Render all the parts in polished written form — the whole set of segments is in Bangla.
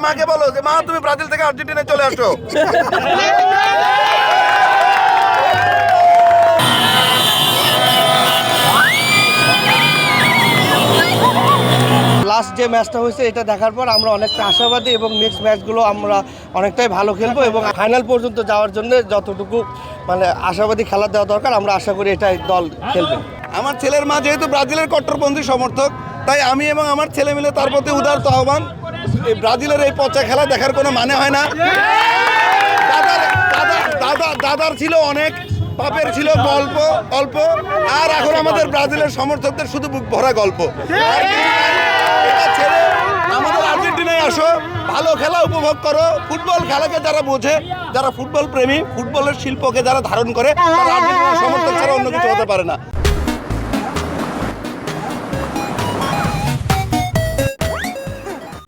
মাকে বলো যে মা তুমি ব্রাজিল থেকে আর্জেন্টিনায় চলে আসো। লাস্ট যে ম্যাচটা হয়েছে এটা দেখার পর আমরা অনেকটা আশাবাদী এবং নেক্সট ম্যাচগুলো আমরা অনেকটাই ভালো খেলবো এবং ফাইনাল পর্যন্ত যাওয়ার জন্য যতটুকু মানে আশাবাদী খেলা দেওয়া দরকার আমরা আশা করি এটাই দল খেলবে। আমার ছেলের মা যেহেতু ব্রাজিলের কট্টরপন্থী সমর্থক, তাই আমি এবং আমার ছেলে মিলে তার প্রতি উদার আহ্বান, এই ব্রাজিলের এই পচা খেলা দেখার কোনো মানে হয় না। দাদার ছিল অনেক, পাপের ছিল গল্প অল্প, আর এখন আমাদের ব্রাজিলের সমর্থকদের শুধু বুক ভরা গল্প। এটা ছেড়ে আমাদের আর্জেন্টিনায় আসো, ভালো খেলা উপভোগ করো। ফুটবল খেলাকে যারা বোঝে, যারা ফুটবল প্রেমী, ফুটবলের শিল্পকে যারা ধারণ করে, তারা আর্জেন্টিনার সমর্থক ছাড়া অন্য কিছু হতে পারে না।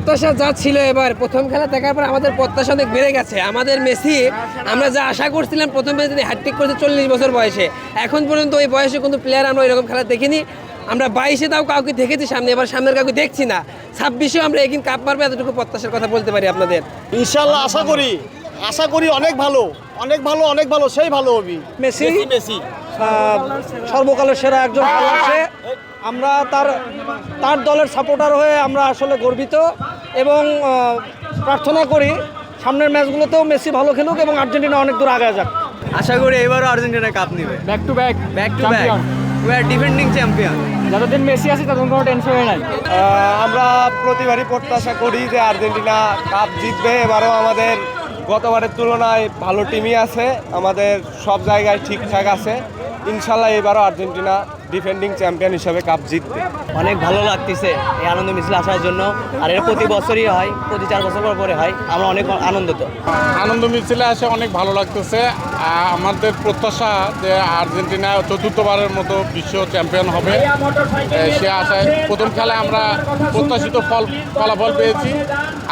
প্রত্যাশা যা ছিল এবার প্রথম খেলা দেখার পর আমাদের প্রত্যাশা অনেক বেড়ে গেছে। আমাদের মেসি আমরা যা আশা করছিলাম প্রথম ম্যাচে তিনি হ্যাটট্রিক করেছে 40 বছর বয়সে, এখন পর্যন্ত ওই বয়সে কোনো প্লেয়ার আমরা এরকম খেলা দেখিনি। আমরা 22-এ তাও কাউকে দেখেছি সামনে, এবার সামনের কাউকে দেখছি না। 26-এও আমরা একদিন কাপ মারবো, এতটুকু প্রত্যাশার কথা বলতে পারি আপনাদের। ইনশাল্লাহ আশা করি অনেক ভালো সেই ভালো হবে। মেসি সর্বকালের সেরা একজন খেলোয়াড়, আমরা তার দলের সাপোর্টার হয়ে আমরা আসলে গর্বিত এবং প্রার্থনা করি সামনের ম্যাচগুলোতেও মেসি ভালো খেলুক এবং আর্জেন্টিনা অনেক দূর আগে যাক। আশা করি এবারও আর্জেন্টিনা কাপ নেবে। Back to back we are defending champion. যতদিন মেসি আছে ততদিন কোনো টেনশনই নাই। আমরা প্রতিবারই প্রত্যাশা করি যে আর্জেন্টিনা কাপ জিতবে। এবারও আমাদের গতবারের তুলনায় ভালো টিমই আছে, আমাদের সব জায়গায় ঠিকঠাক আছে। ইনশাল্লাহ এবারও আর্জেন্টিনা ডিফেন্ডিং চ্যাম্পিয়ন হিসেবে কাপ জিতবে। অনেক ভালো লাগতেছে এই আনন্দ মিছিল আসার জন্য, আর এটা প্রতি বছরই হয়, প্রতি 4 বছর পর পরে হয়। আমরা অনেক আনন্দিত। আনন্দ মিছিলে আসে অনেক ভালো লাগতেছে। আমাদের প্রত্যাশা যে আর্জেন্টিনা চতুর্থবারের মতো বিশ্ব চ্যাম্পিয়ন হবে, সে আশায় প্রথম খেলায় আমরা প্রত্যাশিত ফলাফল পেয়েছি।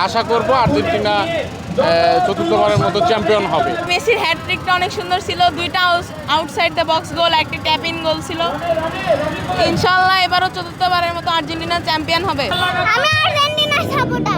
আশা করব আর্জেন্টিনা চতুর্থবারের মতো চ্যাম্পিয়ন হবে। মেসির হ্যাটট্রিকটা অনেক সুন্দর ছিল, 2টা আউটসাইড দ্য বক্স গোল, একটা ট্যাপ ইন গোল ছিল। ইনশাআল্লাহ এবারও চতুর্থবারের মতো আর্জেন্টিনা চ্যাম্পিয়ন হবে। আমি আর্জেন্টিনার সাপোর্টার।